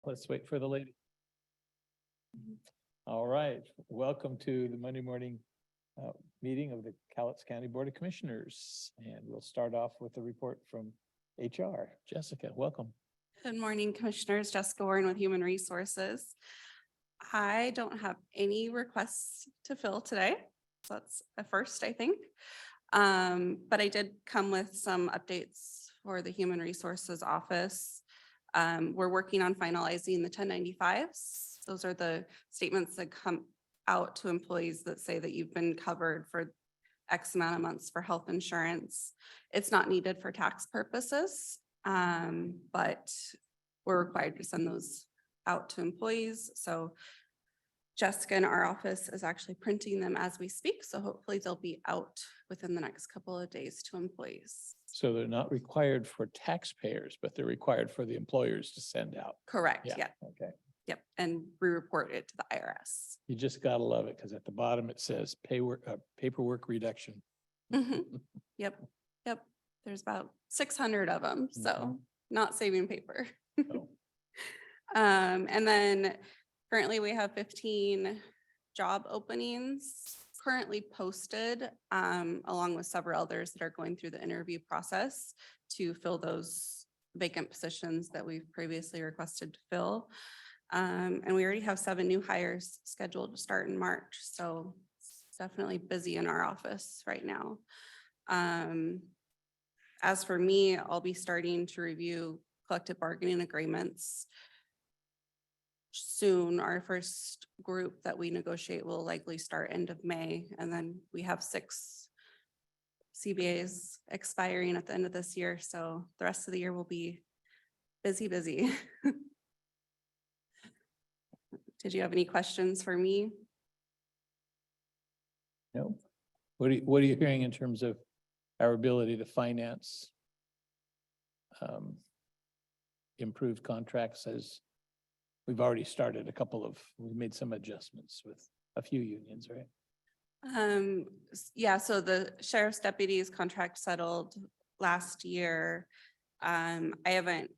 Let's wait for the lady. All right, welcome to the Monday morning meeting of the Cowlitz County Board of Commissioners. And we'll start off with a report from HR. Jessica, welcome. Good morning, Commissioners. Jessica Warren with Human Resources. I don't have any requests to fill today. So that's a first, I think. But I did come with some updates for the Human Resources Office. We're working on finalizing the 1095s. Those are the statements that come out to employees that say that you've been covered for X amount of months for health insurance. It's not needed for tax purposes, but we're required to send those out to employees. So Jessica in our office is actually printing them as we speak. So hopefully they'll be out within the next couple of days to employees. So they're not required for taxpayers, but they're required for the employers to send out. Correct. Yeah. Okay. Yep. And we report it to the IRS. You just gotta love it because at the bottom it says paperwork reduction. Yep. Yep. There's about 600 of them. So Mhm. not saving paper. Oh. And then currently we have 15 job openings currently posted, along with several others that are going through the interview process to fill those vacant positions that we've previously requested to fill. And we already have 7 new hires scheduled to start in March. So it's definitely busy in our office right now. As for me, I'll be starting to review collective bargaining agreements soon. Our first group that we negotiate will likely start end of May, and then we have 6 CBAs expiring at the end of this year. So the rest of the year will be busy. Did you have any questions for me? No. What are you hearing in terms of our ability to finance improved contracts? As we've already started we made some adjustments with a few unions, right? Yeah, so the sheriff's deputies contract settled last year. I haven't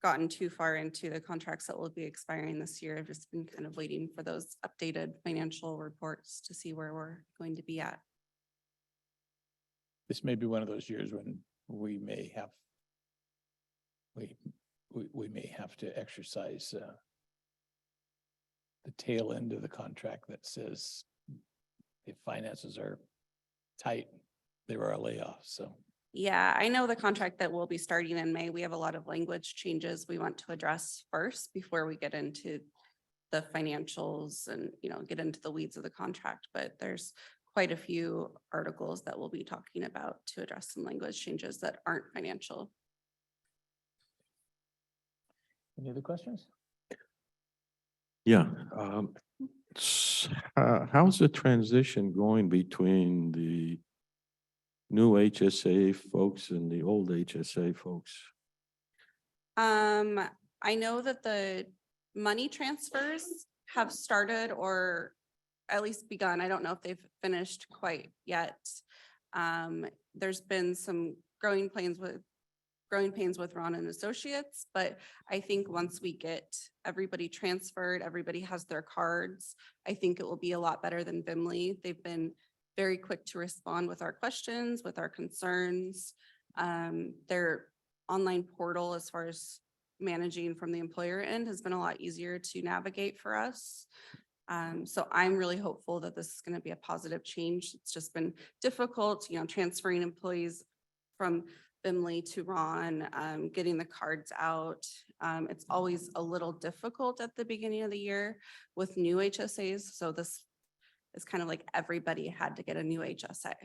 gotten too far into the contracts that will be expiring this year. I've just been kind of waiting for those updated financial reports to see where we're going to be at. This may be one of those years when we may have to exercise the tail end of the contract that says if finances are tight, there are layoffs. So Yeah, I know the contract that will be starting in May. We have a lot of language changes we want to address first before we get into the financials and, get into the weeds of the contract. But there's quite a few articles that we'll be talking about to address some language changes that aren't financial. any other questions? Yeah. How's the transition going between the new HSA folks and the old HSA folks? I know that the money transfers have started or at least begun. I don't know if they've finished quite yet. There's been some growing pains with Ron and Associates, but I think once we get everybody transferred, everybody has their cards, I think it will be a lot better than Vimley. They've been very quick to respond with our questions, with our concerns. Their online portal, as far as managing from the employer end, has been a lot easier to navigate for us. So I'm really hopeful that this is going to be a positive change. It's just been difficult, transferring employees from Vimley to Ron, getting the cards out. It's always a little difficult at the beginning of the year with new HSAs. So this is kind of like everybody had to get a new HSA.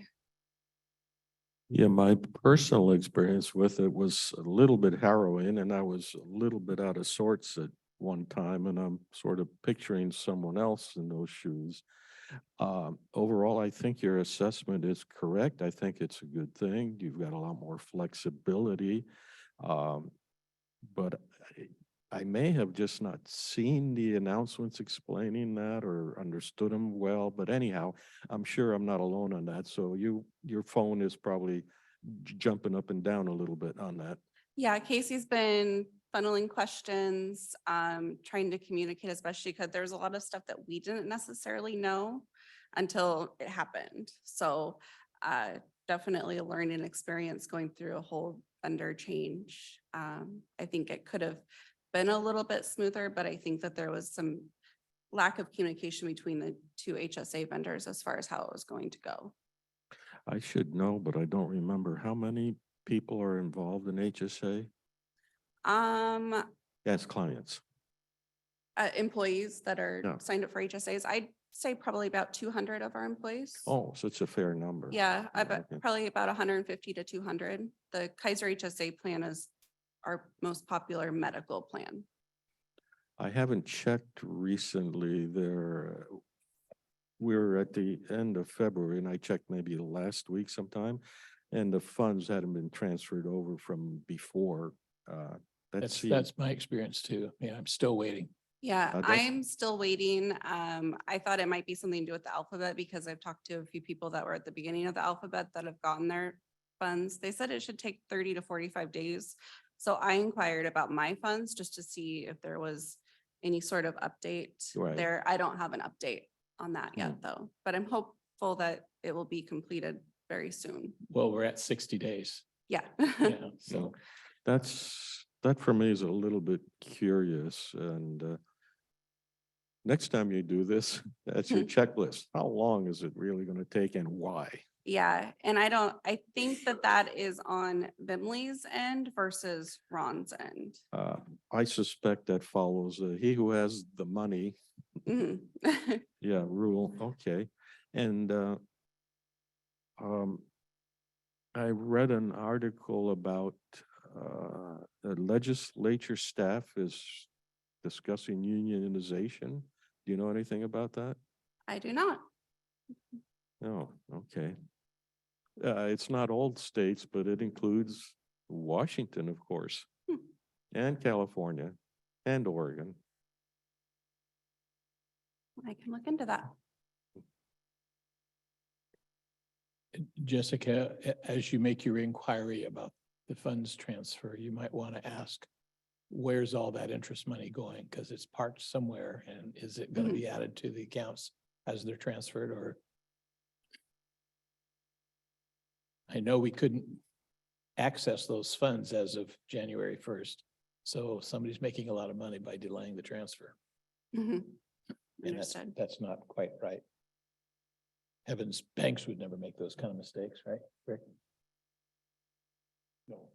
Yeah, my personal experience with it was a little bit harrowing, and I was a little bit out of sorts at one time, and I'm sort of picturing someone else in those shoes. Overall, I think your assessment is correct. I think it's a good thing. You've got a lot more flexibility. But I may have just not seen the announcements explaining that or understood them well. But anyhow, I'm sure I'm not alone on that. So your phone is probably jumping up and down a little bit on that. Yeah, Casey's been funneling questions, trying to communicate, especially because there's a lot of stuff that we didn't necessarily know until it happened. So definitely a learning experience going through a whole vendor change. I think it could have been a little bit smoother, but I think that there was some lack of communication between the two HSA vendors as far as how it was going to go. I should know, but I don't remember. How many people are involved in HSA as clients? Employees that are Yeah. signed up for HSAs, I'd say probably about 200 of our employees. Oh, so it's a fair number. Yeah, I Oh, bet okay. probably about 150 to 200. The Kaiser HSA plan is our most popular medical plan. I haven't checked recently there. We're at the end of February and I checked maybe last week sometime. And the funds hadn't been transferred over from before. That's my experience too. Yeah, I'm still waiting. Yeah, that's- I'm still waiting. I thought it might be something to do with the alphabet because I've talked to a few people that were at the beginning of the alphabet that have gotten their funds. They said it should take 30 to 45 days. So I inquired about my funds just to see if there was any sort of update Right. there. I don't have an update on that yet though, but I'm hopeful that it will be completed very soon. Well, we're at 60 days. Yeah. Yeah, so That for me is a little bit curious and next time you do this, that's your checklist. How long is it really going to take and why? Yeah, and I think that that is on Vimley's end versus Ron's end. I suspect that follows he who has the money, Mhm. yeah, rule, okay. And I read an article about the legislature staff is discussing unionization. Do you know anything about that? I do not. Oh, okay. It's not all states, but it includes Washington, of course, Hmm. and California, and Oregon. I can look into that. Jessica, as you make your inquiry about the funds transfer, you might want to ask, where's all that interest money going? Because it's parked somewhere, and is it going to be added to the accounts as they're transferred, or? I know we couldn't access those funds as of January 1st. So somebody's making a lot of money by delaying the transfer. Mhm. And Understood. that's not quite right. Evans banks would never make those kind of mistakes, right, Rick? No.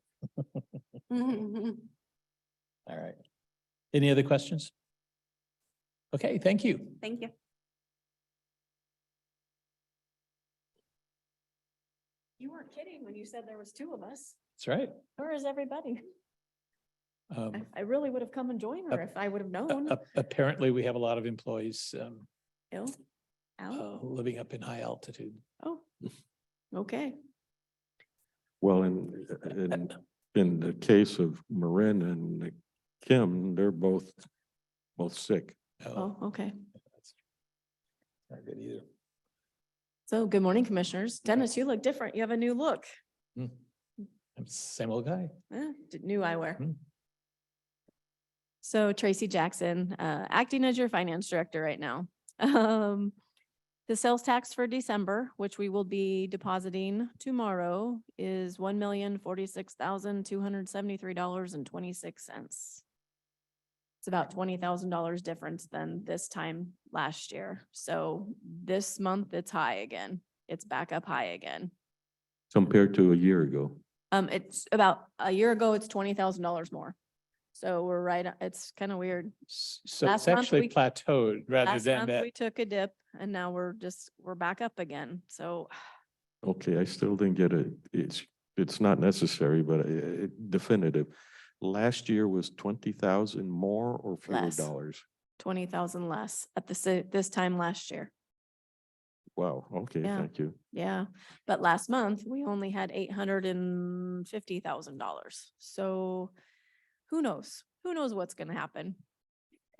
Mhm. All right. Any other questions? Okay, thank you. Thank you. You weren't kidding when you said there was two of us. That's right. Where is everybody? Um, I really would have come and joined her if I would have known. Apparently, we have a lot of employees Ill? Out? living up in high altitude. Oh, okay. Well, in the case of Marin and Kim, they're both sick. Oh, okay. That's not good either. So good morning, commissioners. Dennis, you look different. You have a new look. I'm same old guy. New eyewear. Hmm. So Tracy Jackson, acting as your finance director right now. The sales tax for December, which we will be depositing tomorrow, is $1,046,273.26. It's about $20,000 difference than this time last year. So this month it's high again. It's back up high again. Compared to a year ago. It's about a year ago, it's $20,000 more. So we're right, it's kind of weird. So Last it's month actually we- plateaued rather Last than month that. we took a dip and now we're back up again. So Okay, I still didn't get it. It's not necessary, but definitive. Last year was 20,000 more or fewer Less. dollars? 20,000 less at this time last year. Wow, okay, Yeah. thank you. Yeah, but last month we only had $850,000. So who knows? Who knows what's gonna happen?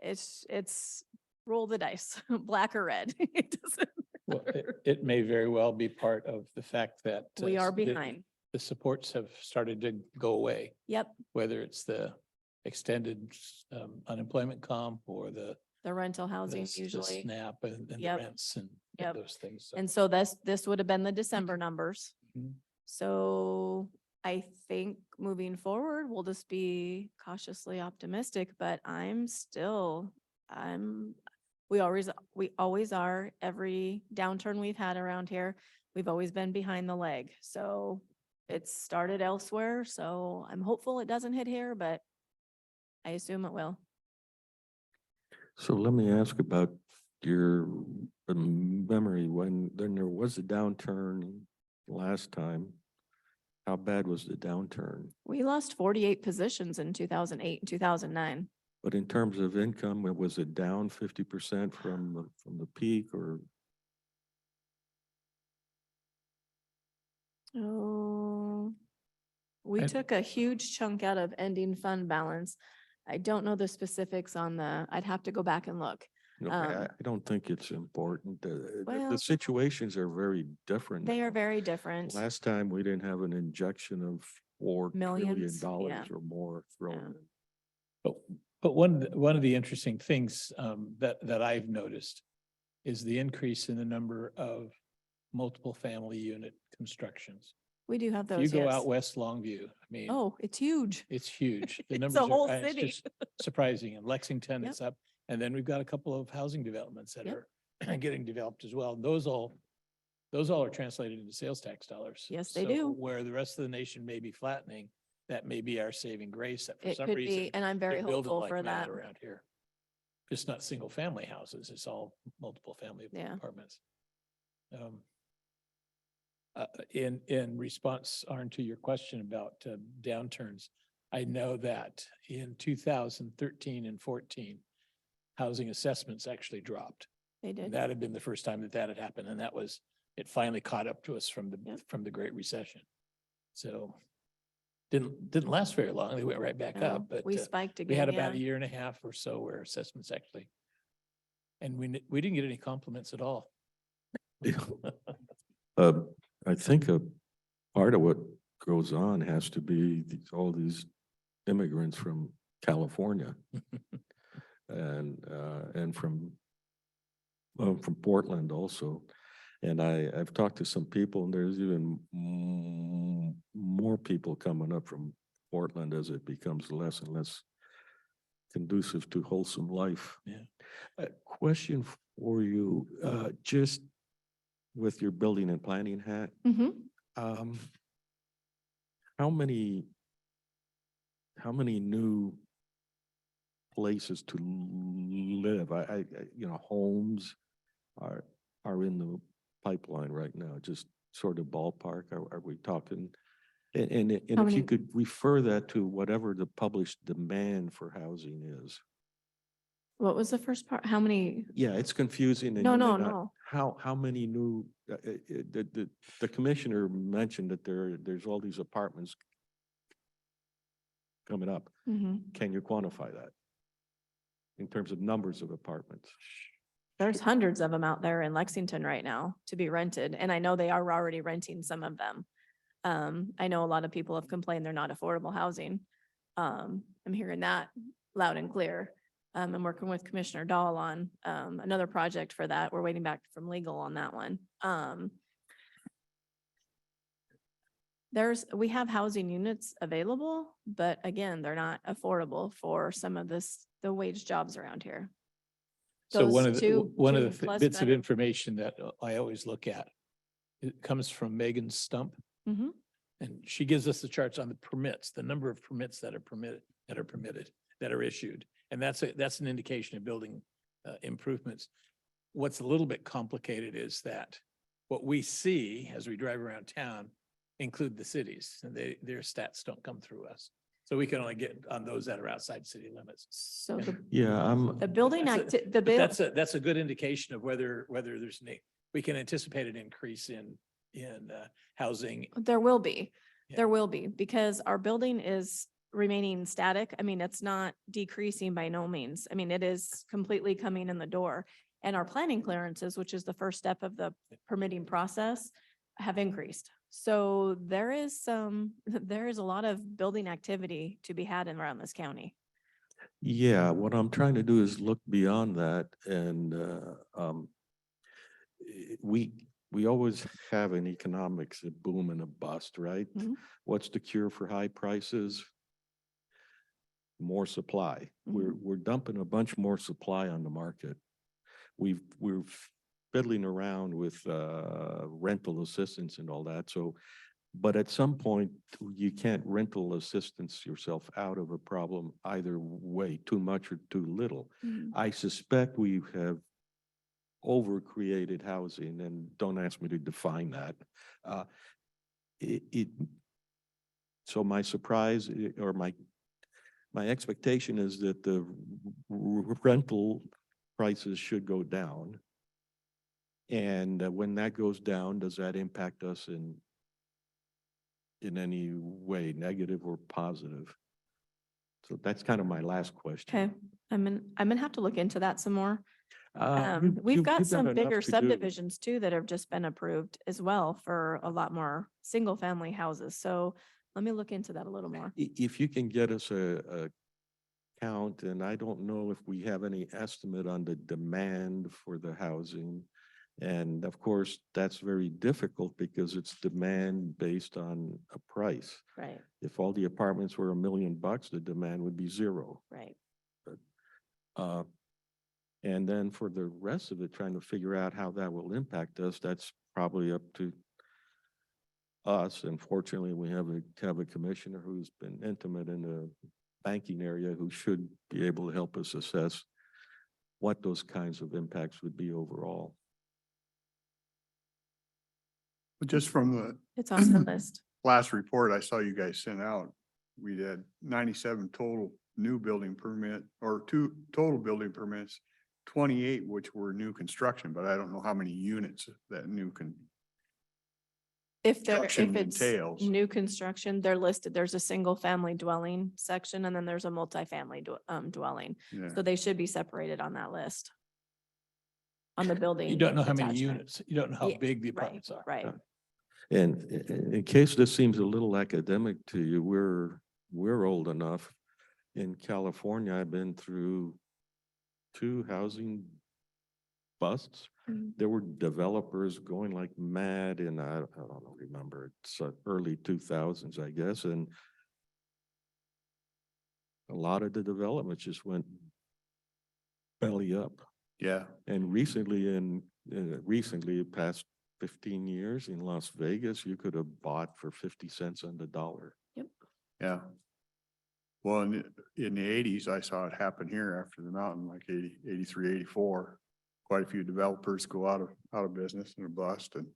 It's roll the dice, black or red. It doesn't Well, matter. it may very well be part of the fact that We are the behind. supports have started to go away, Yep, whether it's the extended unemployment comp or the rental housing the usually. SNAP and the Yep. rents and Yep. those things. So, And so this would have been the December numbers. Mhm. So I think moving forward, we'll just be cautiously optimistic, but we always are. Every downturn we've had around here, we've always been behind the leg. So it's started elsewhere, so I'm hopeful it doesn't hit here, but I assume it will. So let me ask about your memory when there was a downturn last time. How bad was the downturn? We lost 48 positions in 2008 and 2009. But in terms of income, was it down 50% from the peak or? Oh, we I- took a huge chunk out of ending fund balance. I don't know the specifics on I'd have to go back and look. No, I don't think it's important. The well, situations are very different. They are now. very different. Last time, we didn't have an injection of $4 trillion Millions, yeah. or more thrown Yeah. in. But one of the interesting things that I've noticed is the increase in the number of multiple family unit constructions. We do have If those, you go yes. out West Longview, I mean, Oh, it's huge. it's huge. The It's numbers a whole are, it's city. just surprising. In Lexington, Yep. it's up. And then we've got a couple of housing developments that Yep. are getting developed as well. Those all are translated into sales tax dollars. Yes, they So do. Where the rest of the nation may be flattening, that may be our saving grace that for It some could reason. be, and I'm very they're building hopeful like for mad that. around here. It's not single family houses, it's all multiple family Yeah. apartments. In response, Arn, to your question about downturns, I know that in 2013 and 14, housing assessments actually dropped. They And did. that had been the first time that had happened, and it finally caught up to us from Yep. the Great Recession. So didn't last very long. They went right back No, up, but we spiked we had again, about yeah. a year and a half or so where assessments actually, and we didn't get any compliments at all. I think a part of what goes on has to be all these immigrants from California and from Portland also. And I've talked to some people, and there's even more people coming up from Portland as it becomes less and less conducive to wholesome life. Yeah. A question for you, just with your building and planning hat, Mhm. how many new places to live, homes are in the pipeline right now? Just sort of ballpark, are we talking? And if How you many- could refer that to whatever the published demand for housing is. What was the first part? How many? Yeah, it's confusing. and No, you may no, not- no. How many new, the commissioner mentioned that there's all these apartments coming up. Mhm. Can you quantify that in terms of numbers of apartments? There's hundreds of them out there in Lexington right now to be rented, and I know they are already renting some of them. I know a lot of people have complained they're not affordable housing. I'm hearing that loud and clear. I'm working with Commissioner Dahl on, another project for that. We're waiting back from legal on that one. We have housing units available, but again, they're not affordable for some of the wage jobs around here. So one Those of two- one of two the plus bits of bedroom. information that I always look at, it comes from Megan Stump. Mhm. And she gives us the charts on the permits, the number of permits that are permitted, that are issued. And that's an indication of building improvements. What's a little bit complicated is that what we see as we drive around town include the cities, and their stats don't come through us. So we can only get on those that are outside city limits. So And- Yeah, the building That's a- the But bill, that's a good indication of whether there's we can anticipate an increase in housing. there will be, Yeah. there will be, because our building is remaining static. I mean, it's not decreasing by no means. I mean, it is completely coming in the door. And our planning clearances, which is the first step of the permitting process, have increased. So there is a lot of building activity to be had around this county. Yeah, what I'm trying to do is look beyond that and we always have an economics, a boom and a bust, right? Mhm. What's the cure for high prices? More supply. We're dumping a bunch more supply on the market. We're fiddling around with rental assistance and all that. So, but at some point, you can't rental assistance yourself out of a problem either way, too much or too little. Mhm. I suspect we have over-created housing, and don't ask me to define that. Uh, it so my surprise or my expectation is that the rental prices should go down. And when that goes down, does that impact us in any way, negative or positive? So that's kind of my last question. Okay, I'm gonna have to look into that some more. We've You've got some enough bigger to do. subdivisions too that have just been approved as well for a lot more single family houses. So let me look into that a little more. If you can get us a count, and I don't know if we have any estimate on the demand for the housing. And of course, that's very difficult because it's demand based on a price. Right, If all the apartments were $1 million, the demand would be zero. right. Uh, And then for the rest of it, trying to figure out how that will impact us, that's probably up to us. And fortunately, we have a commissioner who's been intimate in the banking area who should be able to help us assess what those kinds of impacts would be overall. But just from the It's on the list. last report I saw you guys sent out, we had 97 total new building permit or two total building permits, 28 which were new construction, but I don't know how many units that new If construction it's entails. new construction, they're listed. There's a single family dwelling section and then there's a multifamily dwelling. Yeah. So they should be separated on that list. On the building. You don't know how many attachment. units, you don't know how Yeah, big the Right, apartments are. right. And in case this seems a little academic to you, we're old enough. In California, I've been through 2 housing busts. Mhm. There were developers going like mad in, I don't know, remember, it's early 2000s, I guess, and a lot of the developments just went belly up. Yeah. And recently, past 15 years in Las Vegas, you could have bought for 50 cents on the dollar. Yeah. Well, in the 80s, I saw it happen here after the mountain, like 80, 83, 84. Quite a few developers go out of business and are bust. And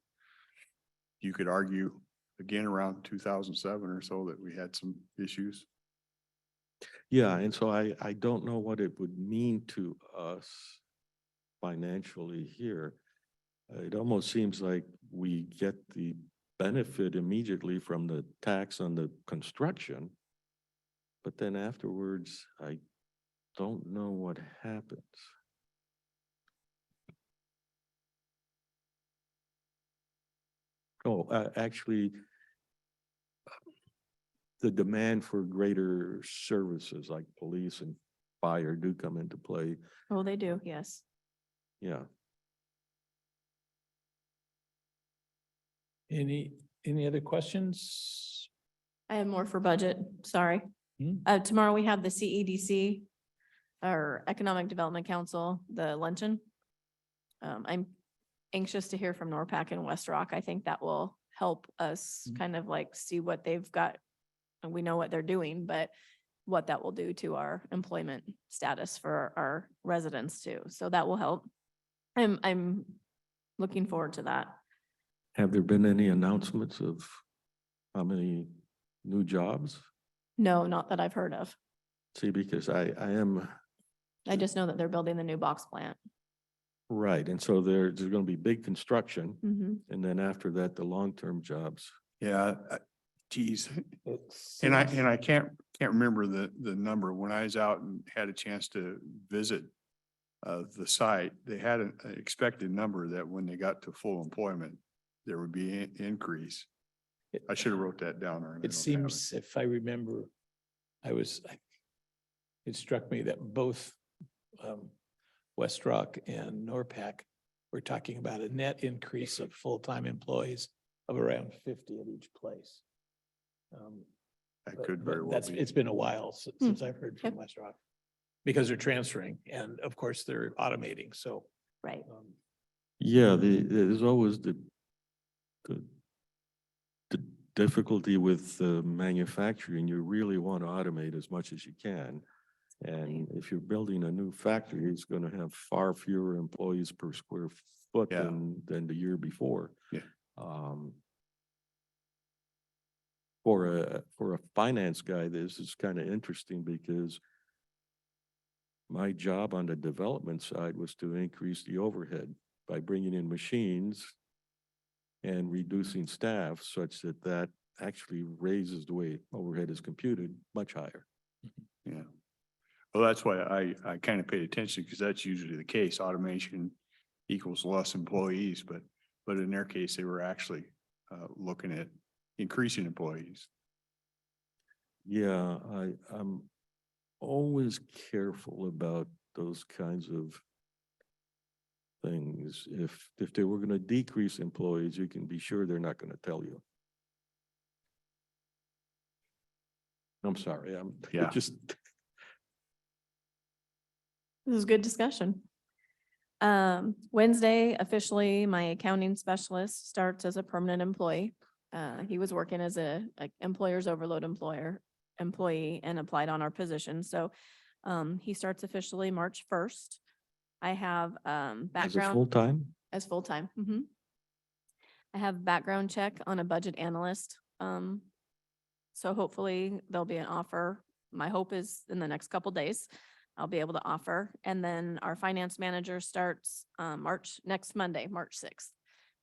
you could argue again around 2007 or so that we had some issues. Yeah, and so I don't know what it would mean to us financially here. It almost seems like we get the benefit immediately from the tax on the construction. But then afterwards, I don't know what happens. Oh, actually, the demand for greater services like police and fire do come into play. Oh, they do, yes. Yeah. Any other questions? I have more for budget, sorry. Hmm. Tomorrow we have the CEDC, or Economic Development Council, the luncheon. I'm anxious to hear from NORPAC and West Rock. I think that will help us kind of like see what they've got. And we know what they're doing, but what that will do to our employment status for our residents too. So that will help. I'm looking forward to that. Have there been any announcements of how many new jobs? No, not that I've heard of. See, because I am I just know that they're building the new box plant. right. And so there's going to be big construction. Mhm. And then after that, the long-term jobs. Yeah. Geez. And I can't remember the number. When I was out and had a chance to visit the site, they had an expected number that when they got to full employment, there would be an increase. I should have wrote that down. Ern. I It don't have seems, if I remember, I it struck me that both West Rock and NORPAC were talking about a net increase of full-time employees of around 50 at each place. That But- could but very well that's, be. it's been a while since I've heard from Yep. West Rock. Because they're transferring and of course they're automating, so. Right. Yeah, there's always the the difficulty with manufacturing. You really want to automate as much as you can. And if you're building a new factory, it's going to have far fewer employees per square foot Yeah. than the year before. Yeah. For a finance guy, this is kind of interesting because my job on the development side was to increase the overhead by bringing in machines and reducing staff such that that actually raises the way overhead is computed much higher. Yeah. Well, that's why I kind of paid attention because that's usually the case. Automation equals less employees, but in their case, they were actually looking at increasing employees. Yeah, I'm always careful about those kinds of things. If they were going to decrease employees, you can be sure they're not going to tell you. I'm sorry, Yeah. just, This is good discussion. Wednesday, officially, my accounting specialist starts as a permanent employee. He was working as a employer's overload employee and applied on our position. So he starts officially March 1st. I have as a background full-time? as full-time. I have background check on a budget analyst. So hopefully there'll be an offer. My hope is in the next couple days, I'll be able to offer. And then our finance manager starts next Monday, March 6th.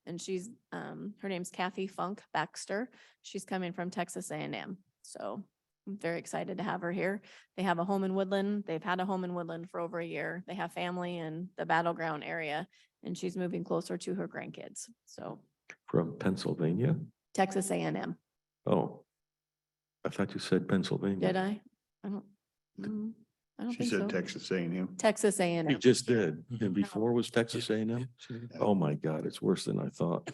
And she's, her name's Kathy Funk Baxter. She's coming from Texas A&M. So I'm very excited to have her here. They have a home in Woodland. They've had a home in Woodland for over a year. They have family in the Battleground area, and she's moving closer to her grandkids. So From Pennsylvania? Texas A&M. Oh, I thought you said Pennsylvania. Did I? I don't She think said so. Texas A&M. Texas You A&M. just did. Mhm. And before was Texas A&M? Oh, my God, it's worse than I thought.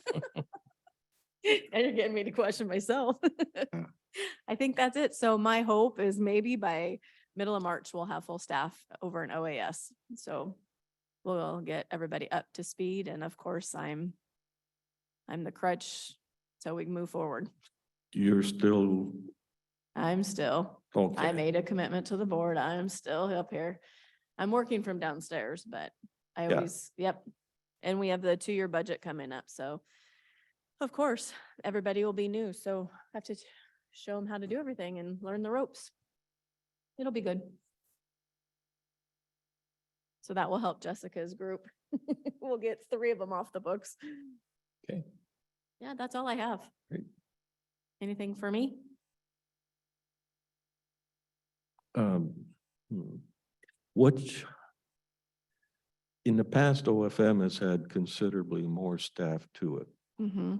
And you're getting me to question myself. Yeah. I think that's it. So my hope is maybe by middle of March, we'll have full staff over in OAS. So we'll get everybody up to speed. And of course, I'm the crutch so we can move forward. You're still, I okay. made a commitment to the board. I'm still up here. I'm working from downstairs, but I Yeah. always, yep. And we have the 2-year budget coming up. So of course, everybody will be new. So I have to show them how to do everything and learn the ropes. It'll be good. So that will help Jessica's group. We'll get 3 of them off the books. Okay. Yeah, that's all I have. Great. Anything for me? Um, What, in the past, OFM has had considerably more staff to it. Mm-hmm.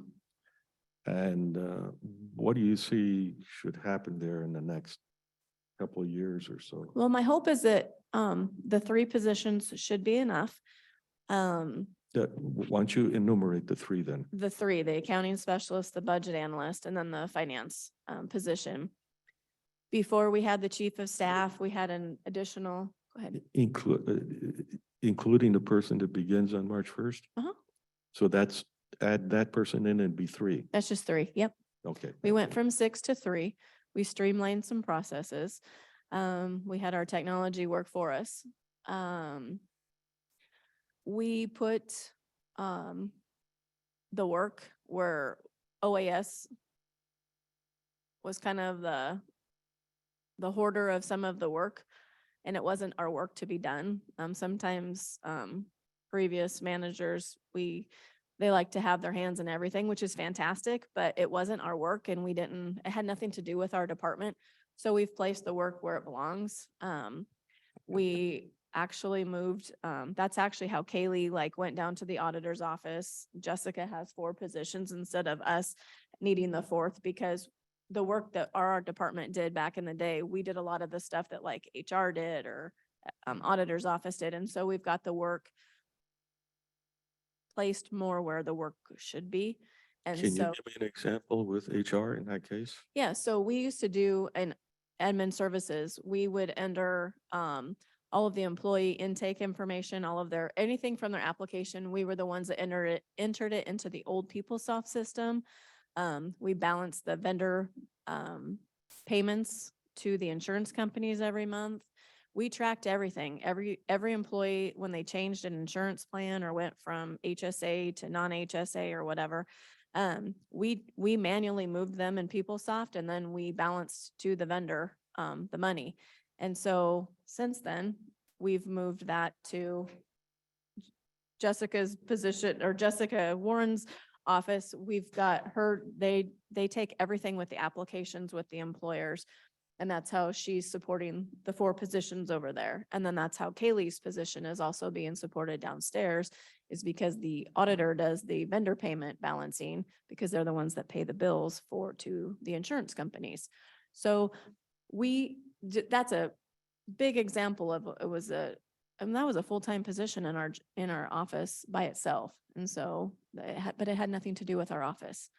And what do you see should happen there in the next couple of years or so? Well, my hope is that the 3 positions should be enough. Why don't you enumerate the 3 then? The 3, the accounting specialist, the budget analyst, and then the finance position. Before we had the chief of staff, we had an additional, go ahead. Including the person that begins on March 1st? Uh-huh. So that's, add that person in and be 3. That's just 3. Yep. Okay. We went from 6 to 3. We streamlined some processes. We had our technology work for us. We put the work where OAS was kind of the hoarder of some of the work, and it wasn't our work to be done. Sometimes previous managers, they like to have their hands in everything, which is fantastic, but it wasn't our work and it had nothing to do with our department. So we've placed the work where it belongs. We actually moved, that's actually how Kaylee went down to the auditor's office. Jessica has 4 positions instead of us needing the 4th because the work that our department did back in the day, we did a lot of the stuff that like HR did or auditor's office did. And so we've got the work placed more where the work should be. And Can you so, give me an example with HR in that case? yeah, so we used to do an admin services. We would enter all of the employee intake information, all of their, anything from their application. We were the ones that entered it into the old PeopleSoft system. We balanced the vendor payments to the insurance companies every month. We tracked everything. Every employee, when they changed an insurance plan or went from HSA to non-HSA or whatever, we manually moved them in PeopleSoft and then we balanced to the vendor the money. And so since then, we've moved that to Jessica's position or Jessica Warren's office. We've got her, they take everything with the applications with the employers. And that's how she's supporting the 4 positions over there. And then that's how Kaylee's position is also being supported downstairs, is because the auditor does the vendor payment balancing because they're the ones that pay the bills to the insurance companies. So that's a big example of, that was a full-time position in our office by itself. And so, but it had nothing to do with our office.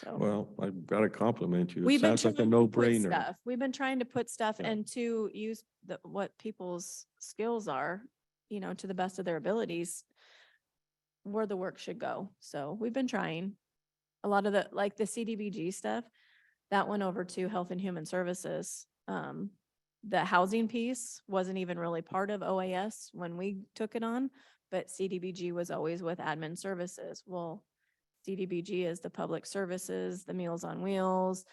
So. Well, I've got to compliment you. It We've been sounds like a trying to put no-brainer. stuff. We've been trying to put stuff Yeah. and to use what people's skills are, to the best of their abilities, where the work should go. So we've been trying. A lot of the CDBG stuff, that went over to Health and Human Services. The housing piece wasn't even really part of OAS when we took it on, but CDBG was always with admin services. Well, CDBG is the public services, the Meals on Wheels,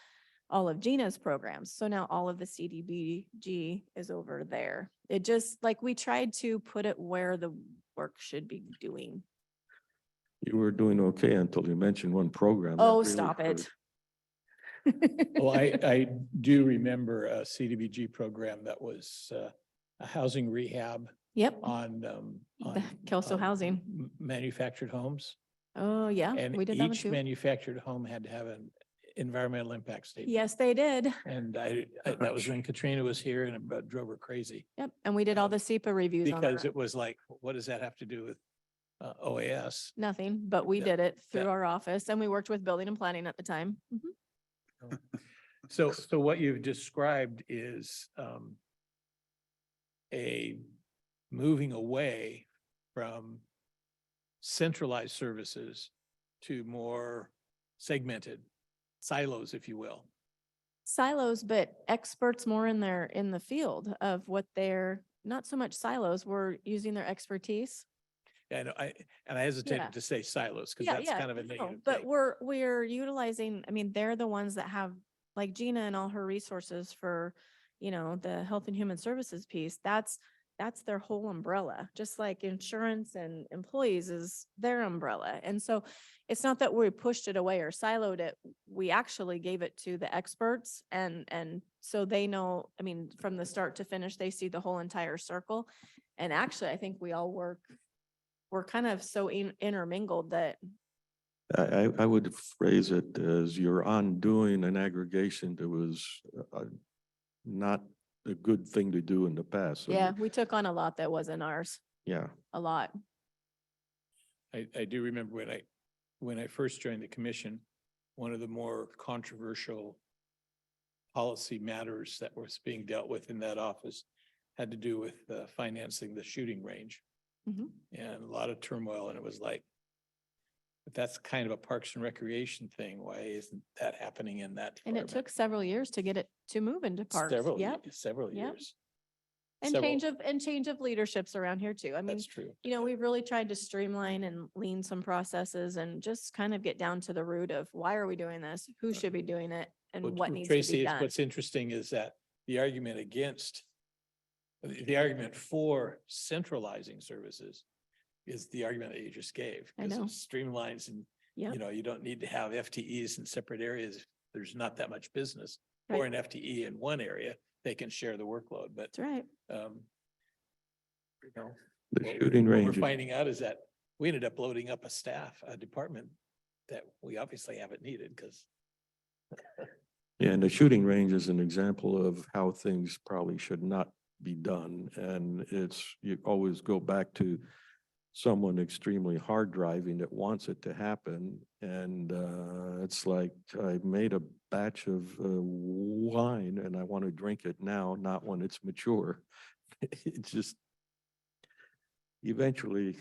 all of Gina's programs. So now all of the CDBG is over there. It just we tried to put it where the work should be doing. You were doing okay until you mentioned one program. that Oh, really stop hurt. it. Well, I do remember a CDBG program that was a housing rehab Yep, on the Kelso Housing. manufactured homes. Oh, yeah, And we did that one each too. manufactured home had to have an environmental impact statement. Yes, they did. And that was when Katrina was here and it about drove her crazy. Yep, and we did all the SEPA reviews on Because that. it was like, what does that have to do with OAS? Nothing, but we that- did it through that- our office and we worked with building and planning at the time. Mhm. So what you've described is a moving away from centralized services to more segmented silos, if you will. Silos, but experts more in the field of what they're, not so much silos, we're using their expertise. And I hesitated Yeah. to say silos because Yeah, that's yeah, kind of a no, negative but thing. we're utilizing, they're the ones that have, like Gina and all her resources for, the health and human services piece. That's their whole umbrella, just like insurance and employees is their umbrella. And so it's not that we pushed it away or siloed it. We actually gave it to the experts and so they know, from the start to finish, they see the whole entire circle. And actually, I think we all we're kind of so intermingled that. I would phrase it as you're undoing an aggregation that was not a good thing to do in the past. So Yeah, we took on a lot that wasn't ours, Yeah. a lot. I do remember when I first joined the commission, one of the more controversial policy matters that was being dealt with in that office had to do with financing the shooting range. Mhm. And a lot of turmoil, and it was like, if that's kind of a Parks and Recreation thing, why isn't that happening in that And it department? took several years to get it to move into parks. Several, Yep. several Yep. years. And change of leaderships around here too. That's true. We've really tried to streamline and lean some processes and just kind of get down to the root of why are we doing this? Who should be doing it? And Well, what needs to Tracy, be done? what's interesting is that the argument the argument for centralizing services is the argument that you just gave. I 'Cause it know. streamlines and, Yep. you don't need to have FTEs in separate areas. There's not that much business. Or Right. an FTE in one area, they can share the workload, but, That's right. The what shooting we're range. finding out is that we ended up loading up a department that we obviously haven't needed because And the shooting range is an example of how things probably should not be done. And you always go back to someone extremely hard driving that wants it to happen. And it's like, I made a batch of wine and I want to drink it now, not when it's mature. It's just, eventually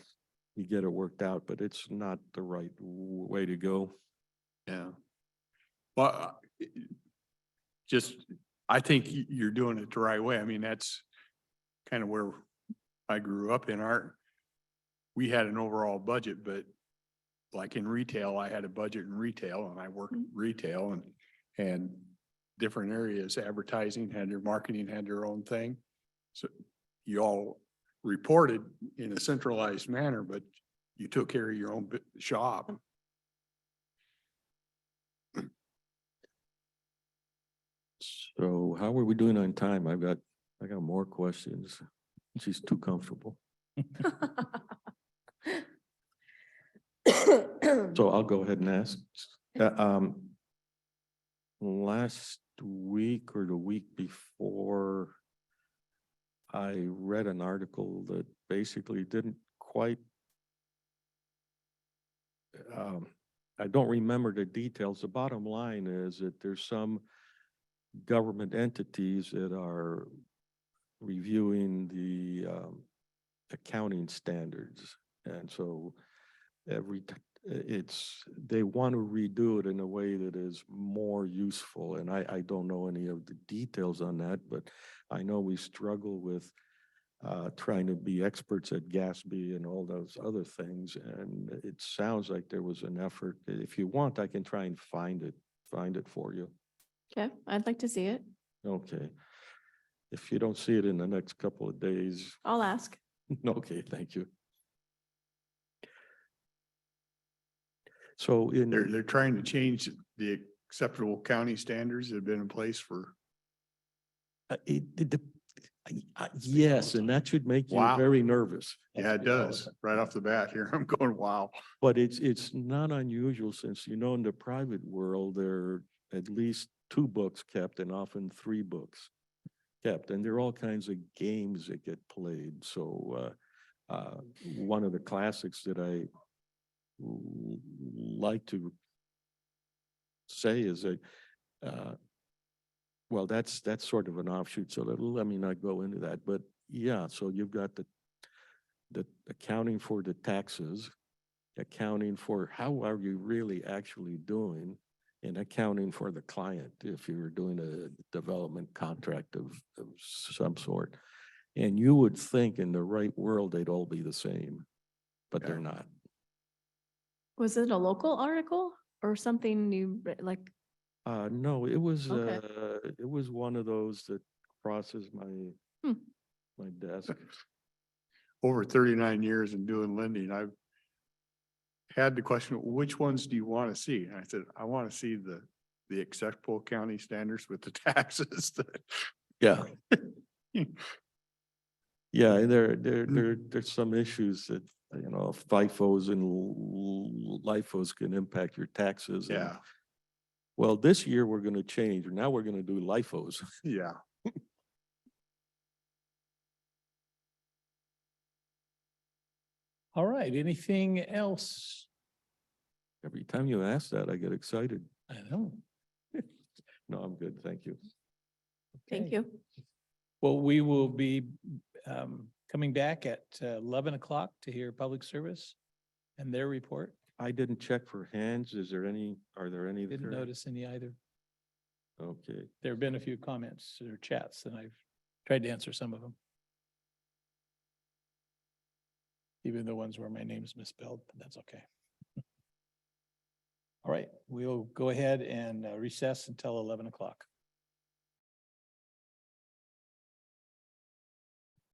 you get it worked out, but it's not the right way to go. Yeah. Well, just, I think you're doing it the right way. I mean, that's kind of where I grew up in we had an overall budget, but like in retail, I had a budget in retail and I worked retail and different areas, advertising had their marketing, had their own thing. So you all reported in a centralized manner, but you took care of your own shop. So how are we doing on time? I got more questions. She's too comfortable. So I'll go ahead and ask. Last week or the week before, I read an article that basically didn't quite, I don't remember the details. The bottom line is that there's some government entities that are reviewing the accounting standards. And so they want to redo it in a way that is more useful. And I don't know any of the details on that, but I know we struggle with trying to be experts at GASB and all those other things. And it sounds like there was an effort. If you want, I can try and find it for you. Okay, I'd like to see it. Okay. If you don't see it in the next couple of days, I'll ask. okay, thank you. So They're trying to change the acceptable county standards that have been in place for. yes, and that should make you Wow. very nervous. Yeah, it does. Right off the bat here, I'm going, wow. But it's not unusual since, in the private world, there are at least 2 books kept and often 3 books kept. And there are all kinds of games that get played. So one of the classics that I like to say is that, well, that's sort of an offshoot. So let me not go into that. But yeah, so you've got the accounting for the taxes, accounting for how are you really actually doing, and accounting for the client if you're doing a development contract of some sort. And you would think in the right world they'd all be the same, but they're not. Was it a local article or something like? No, it was Okay. one of those that crosses my desk. Over 39 years in doing lending, I've had the question, which ones do you want to see? And I said, I want to see the acceptable county standards with the taxes. Yeah. Yeah, and there's some issues that, FIFOs and LIFOs can impact your taxes. And, Yeah, well, this year we're going to change. Now we're going to do LIFOs. yeah. All right, anything else? Every time you ask that, I get excited. I know. No, I'm good. Thank you. Thank Okay. you. Well, we will be coming back at 11 o'clock to hear public service and their report. I didn't check for hands. Are there any? Didn't there? notice any either. Okay. There have been a few comments or chats and I've tried to answer some of them. Even the ones where my name's misspelled, but that's okay. All right, we'll go ahead and recess until 11 o'clock.